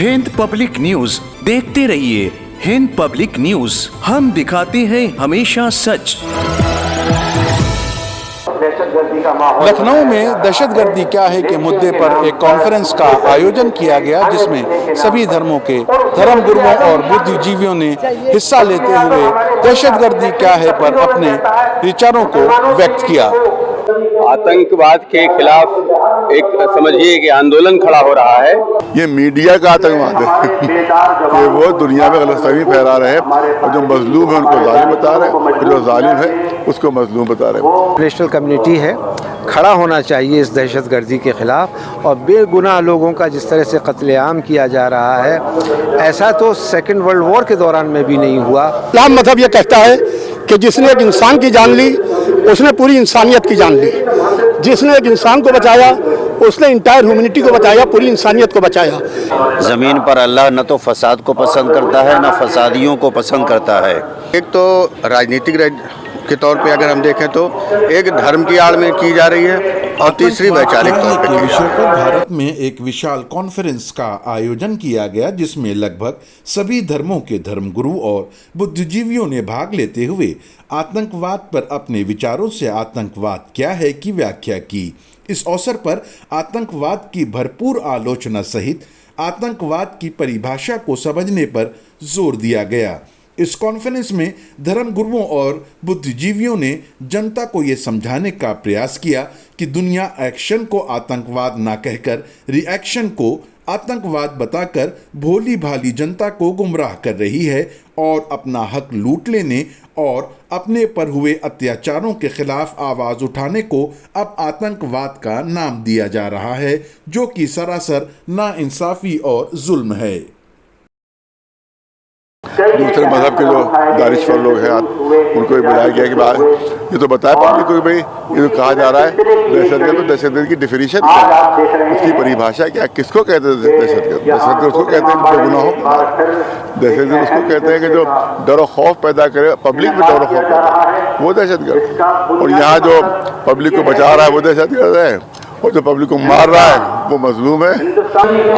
Hind public news देखते रहिए। Hind public news, हम दिखाते हैं हमेशा सच। लखनऊ में दहशतगर्दी क्या है के मुद्दे पर एक कॉन्फ्रेंस का आयोजन किया गया, जिसमें सभी धर्मों के धर्मगुरुओं और बुद्धिजीवियों ने हिस्सा लेते हुए दहशतगर्दी क्या है पर अपने विचारों को व्यक्त किया। आतंकवाद के खिलाफ एक समझिए कि आंदोलन खड़ा हो रहा है। ये मीडिया का आतंकवाद है कि वो दुनिया में गलतफहमी फैला रहे हैं और जो मजलूम है उनको जालिम बता रहे हैं, जो जालिम है उसको मजलूम बता रहे हैं। नेशनल कम्युनिटी है, खड़ा होना चाहिए इस दहशतगर्दी के खिलाफ। और बेगुनाह लोगों का जिस तरह से कत्लेआम किया जा रहा है, ऐसा तो सेकेंड वर्ल्ड वॉर के दौरान में भी नहीं हुआ। इस्लाम मजहब ये कहता है कि जिसने एक इंसान की जान ली उसने पूरी इंसानियत की जान ली। जिसने एक इंसान को बचाया उसने इंटायर ह्यूमैनिटी को बचाया, पूरी इंसानियत को बचाया। ज़मीन पर अल्लाह न तो फसाद को पसंद करता है, न फसादियों को पसंद करता है। एक तो राजनीतिक के तौर पे अगर हम देखें तो एक धर्म की आड़ में की जा रही है और तीसरी वैचारिक तौर पे के विषय पर भारत में एक विशाल कॉन्फ्रेंस का आयोजन किया गया, जिसमें लगभग सभी धर्मों के धर्मगुरु और बुद्धिजीवियों ने भाग लेते हुए आतंकवाद पर अपने विचारों से आतंकवाद क्या है की व्याख्या की। इस अवसर पर आतंकवाद की भरपूर आलोचना सहित आतंकवाद की परिभाषा को समझने पर जोर दिया गया। इस कॉन्फ्रेंस में धर्मगुरुओं और बुद्धिजीवियों ने जनता को ये समझाने का प्रयास किया कि दुनिया एक्शन को आतंकवाद ना कहकर रिएक्शन को आतंकवाद बताकर भोली भाली जनता को गुमराह कर रही है और अपना हक लूट लेने और अपने पर हुए अत्याचारों के खिलाफ आवाज उठाने को अब आतंकवाद का नाम दिया जा रहा है, जो कि सरासर नाइंसाफी और जुल्म है। दूसरे मजहब के जो दानिश्वर लोग हैं उनको भी बुलाया गया कि ये तो बताया पब्लिक को कि भाई ये तो कहा जा रहा है दहशतगर्द, तो दहशतगर्द की डेफिनेशन क्या है, उसकी परिभाषा क्या, किसको कहते हैं दहशतगर्द? दहशतगर्द उसको कहते हैं बेगुनाहों को दहशतगर्द उसको कहते हैं कि जो डर खौफ पैदा करे, पब्लिक में डर खौफ पैदा करे, वो दहशतगर्द। और यहाँ जो पब्लिक को बचा रहा है वो दहशतगर्द है, और जो पब्लिक को मार रहा है वो मजलूम है।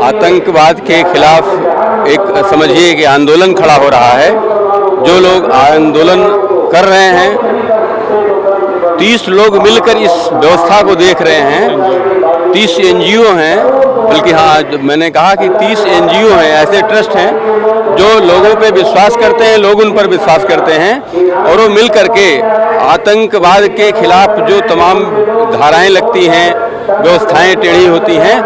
आतंकवाद के खिलाफ एक समझिए कि आंदोलन खड़ा हो रहा है। जो लोग आंदोलन कर रहे हैं, 30 लोग मिलकर इस व्यवस्था को देख रहे हैं। 30 NGO हैं, बल्कि हाँ मैंने कहा कि 30 NGO हैं, ऐसे ट्रस्ट हैं जो लोगों पे विश्वास करते हैं, लोग उन पर विश्वास करते हैं और वो मिल करके आतंकवाद के खिलाफ जो तमाम धाराएं लगती हैं, व्यवस्थाएं टेढ़ी होती हैं,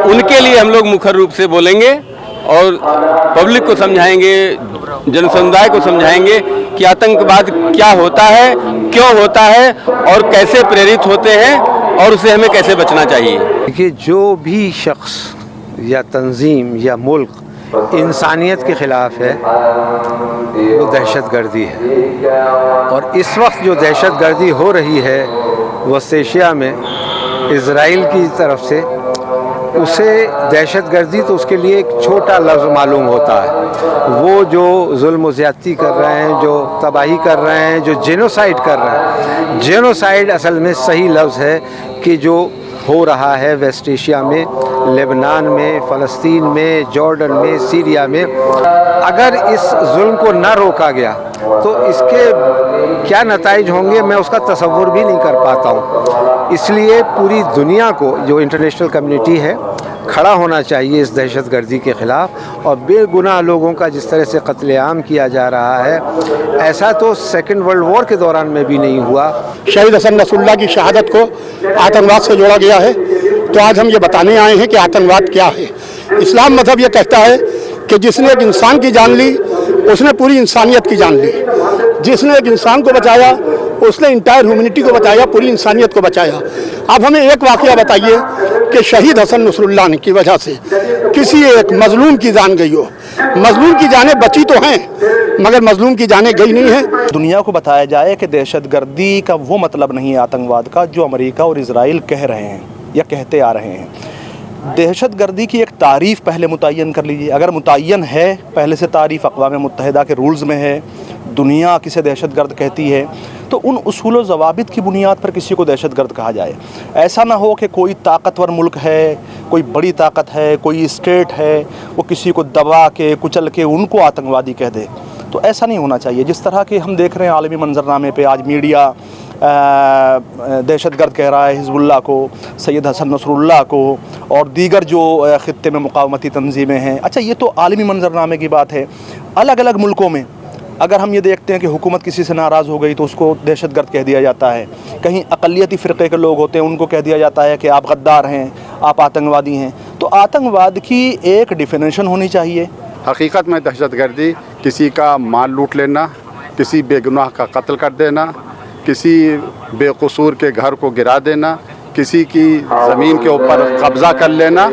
उनके लिए हम लोग मुखर रूप से बोलेंगे और पब्लिक को समझाएंगे, जन समुदाय को समझाएंगे कि आतंकवाद क्या होता है, क्यों होता है और कैसे प्रेरित होते हैं और उसे हमें कैसे बचना चाहिए। देखिए, जो भी शख्स या तंजीम या मुल्क इंसानियत के ख़िलाफ़ है वो दहशतगर्दी है। और इस वक्त जो दहशतगर्दी हो रही है वेस्ट एशिया में इज़राइल की तरफ से, उसे दहशतगर्दी तो उसके लिए एक छोटा लफ्ज़ मालूम होता है। वो जो जुल्म ज़्यादती कर रहे हैं, जो तबाही कर रहे हैं, जो जेनोसाइड कर रहे हैं, जेनोसाइड असल में सही लफ्ज़ है कि जो हो रहा है वेस्ट एशिया में, लेबनान में, फ़लस्तीन में, जॉर्डन में, सीरिया में। अगर इस जुल्म को न रोका गया तो इसके क्या नताइज होंगे मैं उसका तसव्वुर भी नहीं कर पाता हूँ। इसलिए पूरी दुनिया को, जो इंटरनेशनल कम्युनिटी है, खड़ा होना चाहिए इस दहशतगर्दी के ख़िलाफ़। और बेगुनाह लोगों का जिस तरह से कत्लेआम किया जा रहा है, ऐसा तो सेकेंड वर्ल्ड वॉर के दौरान में भी नहीं हुआ। शहीद हसन नसरुल्लाह की शहादत को आतंकवाद से जोड़ा गया है, तो आज हम ये बताने आए हैं कि आतंकवाद क्या है। इस्लाम मजहब ये कहता है कि जिसने एक इंसान की जान ली उसने पूरी इंसानियत की जान ली। जिसने एक इंसान को बचाया उसने इंटायर ह्यूमैनिटी को बचाया, पूरी इंसानियत को बचाया। अब हमें एक वाक़या बताइए कि शहीद हसन नसरुल्लाह की वजह से किसी एक मजलूम की जान गई हो। मजलूम की जानें बची तो हैं मगर मजलूम की जानें गई नहीं हैं। दुनिया को बताया जाए कि दहशतगर्दी का वो मतलब नहीं है आतंकवाद का जो अमेरिका और इजराइल कह रहे हैं या कहते आ रहे हैं। दहशतगर्दी की एक तारीफ़ पहले मुतय्यन कर लीजिए। अगर मुतय्यन है पहले से तारीफ़ अक़वाम मुत्तहिदा के रूल्स में है, दुनिया किसे दहशतगर्द कहती है, तो उन उसूल व ज़वाबित की बुनियाद पर किसी को दहशतगर्द कहा जाए। ऐसा ना हो कि कोई ताकतवर मुल्क है, कोई बड़ी ताकत है, कोई स्टेट है, वो किसी को दबा के कुचल के उनको आतंकवादी कह दे, तो ऐसा नहीं होना चाहिए। जिस तरह के हम देख रहे हैं आलमी मंजरनामे पे आज मीडिया दहशतगर्द कह रहा है हिजबुल्लाह को, सैयद हसन नसरुल्लाह को और दीगर जो ख़ित्ते में मुकावमती तंजीमें हैं। अच्छा, ये तो आलमी मंजरनामे की बात है। अलग अलग मुल्कों में अगर हम ये देखते हैं कि हुकूमत किसी से नाराज़ हो गई तो उसको दहशतगर्द कह दिया जाता है। कहीं अक़लियती फ़िरक़े के लोग होते हैं, उनको कह दिया जाता है कि आप गद्दार हैं, आप आतंकवादी हैं। तो आतंकवाद की एक डिफिनेशन होनी चाहिए। हकीकत में दहशतगर्दी किसी का माल लूट लेना, किसी बेगुनाह का कत्ल कर देना, किसी बेकसूर के घर को गिरा देना, किसी की ज़मीन के ऊपर कब्ज़ा कर लेना,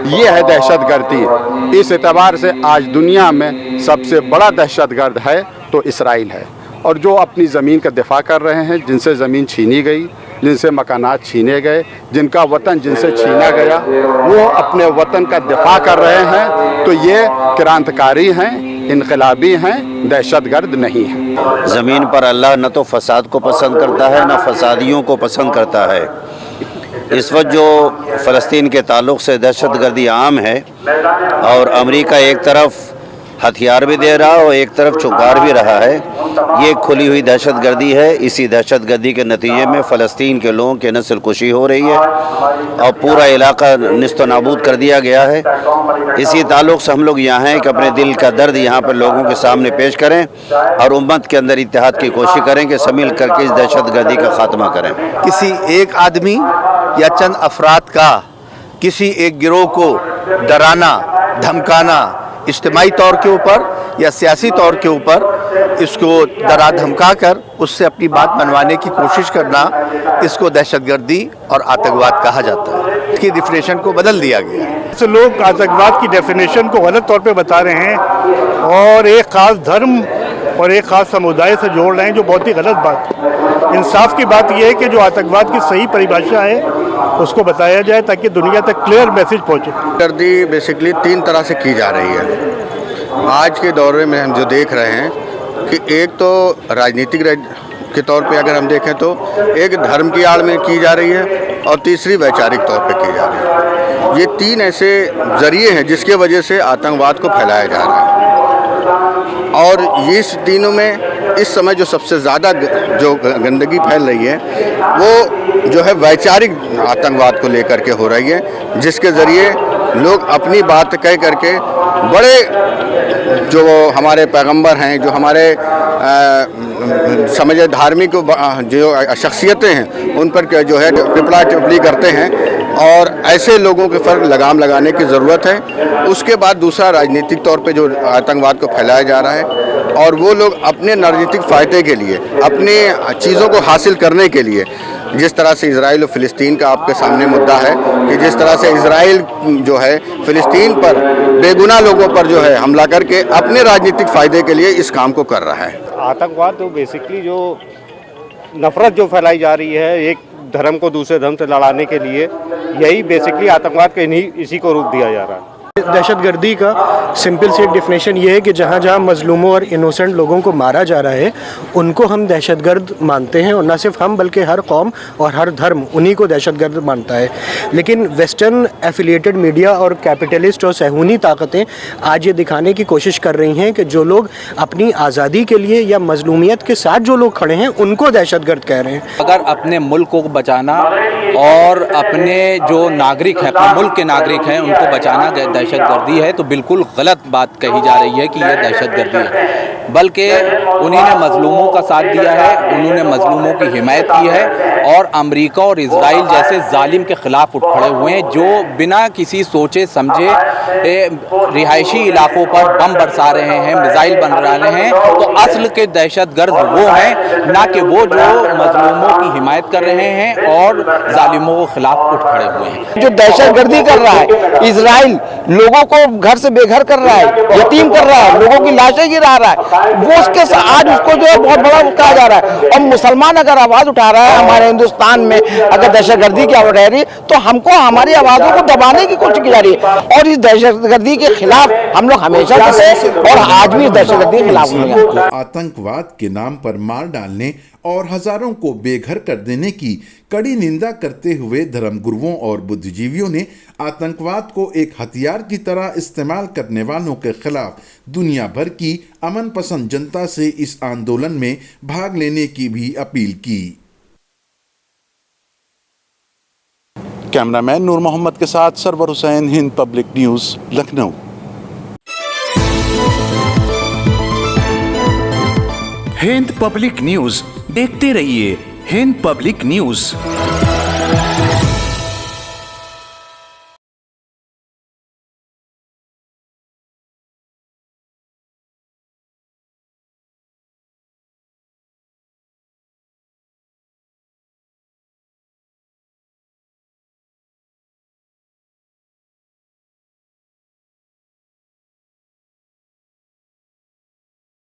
ये है दहशतगर्दी। इस एतबार से आज दुनिया में सबसे बड़ा दहशतगर्द है तो इसराइल है, और जो अपनी ज़मीन का दिफा कर रहे हैं, जिनसे ज़मीन छीनी गई, जिनसे मकानात छीने गए, जिनका वतन जिनसे छीना गया, वो अपने वतन का दिफा कर रहे हैं, तो ये क्रांतिकारी हैं, इनकलाबी हैं, दहशतगर्द नहीं हैं। ज़मीन पर अल्लाह न तो फसाद को पसंद करता है, न फसादियों को पसंद करता है। इस वक्त जो फ़लस्तीन के ताल्लुक़ से दहशतगर्दी आम है, और अमेरिका एक तरफ हथियार भी दे रहा और एक तरफ चुकार भी रहा है, ये खुली हुई दहशतगर्दी है। इसी दहशतगर्दी के नतीजे में फ़लस्तीन के लोगों की नस्ल कुशी हो रही है और पूरा इलाका निस्तो नाबूद कर दिया गया है। इसी ताल्लुक़ से हम लोग यहाँ हैं कि अपने दिल का दर्द यहाँ पर लोगों के सामने पेश करें और उम्मत के अंदर इत्तेहाद की कोशिश करें कि सब मिल करके इस दहशतगर्दी का ख़ात्मा करें। किसी एक आदमी या चंद अफराद का किसी एक गिरोह को डराना, धमकाना, इज्तिमाई तौर के ऊपर या सियासी तौर के ऊपर इसको डरा धमका कर उससे अपनी बात मनवाने की कोशिश करना, इसको दहशतगर्दी और आतंकवाद कहा जाता है। इसकी डिफिनेशन को बदल दिया गया है। तो लोग आतंकवाद की डेफिनेशन को गलत तौर पे बता रहे हैं और एक ख़ास धर्म और एक ख़ास समुदाय से जोड़ रहे हैं, जो बहुत ही गलत बात है। इंसाफ की बात यह है कि जो आतंकवाद की सही परिभाषा है उसको बताया जाए ताकि दुनिया तक क्लियर मैसेज पहुँचे। दहशतगर्दी बेसिकली 3 तरह से की जा रही है। आज के दौर में हम जो देख रहे हैं कि एक तो राजनीतिक के तौर पे अगर हम देखें तो एक धर्म की आड़ में की जा रही है और तीसरी वैचारिक तौर पे की जा रही है। ये 3 ऐसे ज़रिए हैं जिसके वजह से आतंकवाद को फैलाया जा रहा है, और इस तीनों में इस समय जो सबसे ज़्यादा जो गंदगी फैल रही है वो जो है वैचारिक आतंकवाद को लेकर के हो रही है, जिसके ज़रिए लोग अपनी बात कह करके बड़े जो हमारे पैगंबर हैं, जो हमारे समझे धार्मिक जो शख्सियतें हैं, उन पर जो है टिपला टिप्पणी करते हैं, और ऐसे लोगों के पर लगाम लगाने की ज़रूरत है। उसके बाद दूसरा राजनीतिक तौर पे जो आतंकवाद को फैलाया जा रहा है, और वो लोग अपने राजनीतिक फ़ायदे के लिए, अपने चीज़ों को हासिल करने के लिए, जिस तरह से इजराइल और फ़िलिस्तीन का आपके सामने मुद्दा है कि जिस तरह से इजराइल जो है फ़िलिस्तीन पर बेगुनाह लोगों पर जो है हमला करके अपने राजनीतिक फ़ायदे के लिए इस काम को कर रहा है। आतंकवाद तो बेसिकली जो नफरत जो फैलाई जा रही है एक धर्म को दूसरे धर्म से लड़ाने के लिए, यही बेसिकली आतंकवाद के इसी को रूप दिया जा रहा है। दहशतगर्दी का सिंपल सी डिफिनेशन ये है कि जहाँ जहाँ मजलूमों और इनोसेंट लोगों को मारा जा रहा है उनको हम दहशतगर्द मानते हैं, और न सिर्फ हम बल्कि हर कौम और हर धर्म उन्हीं को दहशतगर्द मानता है। लेकिन वेस्टर्न एफिलिएटेड मीडिया और कैपिटलिस्ट और सहूनी ताकतें आज ये दिखाने की कोशिश कर रही हैं कि जो लोग अपनी आज़ादी के लिए या मजलूमियत के साथ जो लोग खड़े हैं उनको दहशतगर्द कह रहे हैं। अगर अपने मुल्क को बचाना और अपने जो नागरिक हैं, अपने मुल्क के नागरिक हैं, उनको बचाना दहशतगर्दी है, तो बिल्कुल गलत बात कही जा रही है कि यह दहशतगर्दी है। बल्कि उन्हीं ने मजलूमों का साथ दिया है, उन्होंने मजलूमों की हिमायत की है, और अमेरिका और इजराइल जैसे जालिम के ख़िलाफ़ उठ खड़े हुए हैं जो बिना किसी सोचे समझे रिहायशी इलाकों पर बम बरसा रहे हैं, मिसाइल बन रहे हैं। तो असल के दहशतगर्द वो हैं, ना कि वो जो मजलूमों की हिमायत कर रहे हैं और जालिमों के खिलाफ उठ खड़े हुए हैं। जो दहशतगर्दी कर रहा है, इजराइल लोगों को घर से बेघर कर रहा है, यतीम कर रहा है, लोगों की लाशें गिरा रहा है, वो उसके आज उसको जो है बहुत बड़ा कहा जा रहा है। और मुसलमान अगर आवाज उठा रहा है हमारे हिंदुस्तान में, अगर दहशतगर्दी की आवाज रह रही, तो हमको हमारी आवाजों को दबाने की कोशिश की जा रही है। और इस दहशतगर्दी के खिलाफ हम लोग हमेशा से और आज भी दहशतगर्दी के खिलाफ हैं। आतंकवाद के नाम पर मार डालने और हजारों को बेघर कर देने की कड़ी निंदा करते हुए धर्मगुरुओं और बुद्धिजीवियों ने आतंकवाद को एक हथियार की तरह इस्तेमाल करने वालों के खिलाफ दुनिया भर की अमन पसंद जनता से इस आंदोलन में भाग लेने की भी अपील की। कैमरामैन नूर मोहम्मद के साथ Sarwar Hussain, Hind public news, Lucknow. Hind public news देखते रहिए। Hind public news.